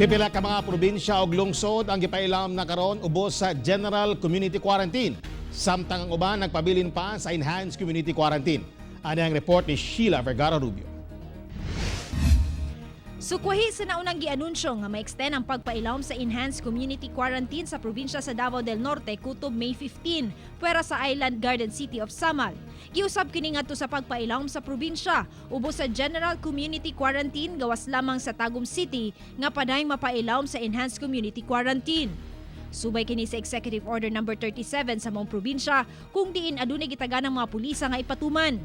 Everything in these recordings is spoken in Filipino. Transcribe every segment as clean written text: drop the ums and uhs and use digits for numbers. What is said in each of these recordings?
Pipila ka mga probinsya o lungsod ang gipailam na karon ubos sa General Community Quarantine. Samtang ang uban nagpabilin pa sa Enhanced Community Quarantine. Ano ang report ni Sheila Vergara Rubio. Sukwahi sa naunang gianunsyo nga ma-extend ang pagpailawom sa Enhanced Community Quarantine sa probinsya sa Davao del Norte kutob May 15, puwera sa Island Garden City of Samal. Giusab kini ngadto sa pagpailawom sa probinsya, ubos sa General Community Quarantine gawas lamang sa Tagum City nga paday mapailawom sa Enhanced Community Quarantine. Subay kini sa Executive Order No. 37 sa mong probinsya kung diin adunay gitagan ng mga pulisa nga ipatuman.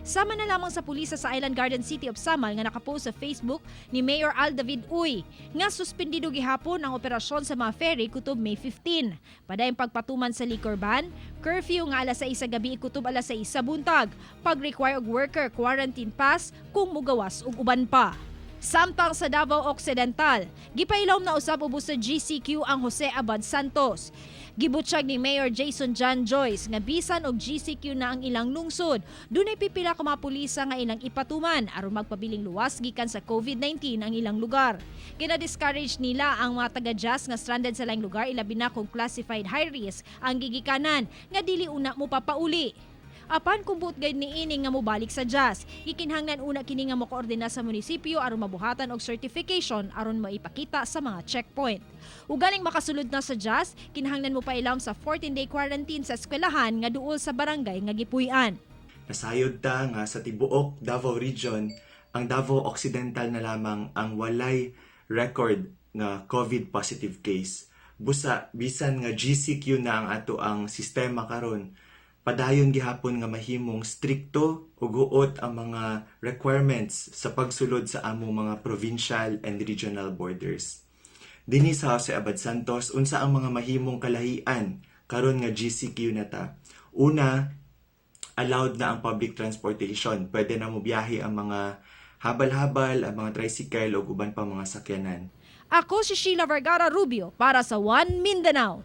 Sama na lamang sa pulisa sa Island Garden City of Samal nga nakapost sa Facebook ni Mayor Al David Uy nga suspendido gihapon ang operasyon sa mga ferry kutob May 15. Padayong pagpatuman sa liquor ban, curfew nga alas 6 sa gabi kutob alas 6 sa buntag, pag-require og worker quarantine pass kung mugawas og uban pa. Samtang sa Davao Occidental, gipailawom na usab ubos sa GCQ ang Jose Abad Santos. Gibutsyag ni Mayor Jason John Joyce nga bisan og GCQ na ang ilang lungsod, dunay pipila ka mga pulisa nga ilang ipatuman aron magpabiling luwas gikan sa COVID-19 ang ilang lugar. Kina-discourage nila ang mga taga-Jas nga stranded sa laing lugar ilabi na kung classified high risk ang gigikanan nga dili una mo papauli. Apan kung buot gayud niini nga mobalik sa Jas, gikinhanglan una kini nga mokoordina sa munisipyo aron mabuhatan og certification aron maipakita sa mga checkpoint. Ugaling makasulod na sa Jas, kinahanglan mo pailawom sa 14-day quarantine sa eskwelahan nga duol sa barangay nga gipuy-an. Nasayod ta nga sa tibuok Davao Region, ang Davao Occidental na lamang ang walay record nga COVID positive case. Busa bisan nga GCQ na ang ato ang sistema karon, padayon gihapon nga mahimong strikto ug guot ang mga requirements sa pagsulod sa among mga provincial and regional borders. Dinhi sa Jose Abad Santos, unsa ang mga mahimong kalahian karon nga GCQ na ta? Una, allowed na ang public transportation. Pwede na mo biyahe ang mga habal-habal, ang mga tricycle o uban pa mga sakyanan. Ako si Sheila Vergara Rubio para sa One Mindanao.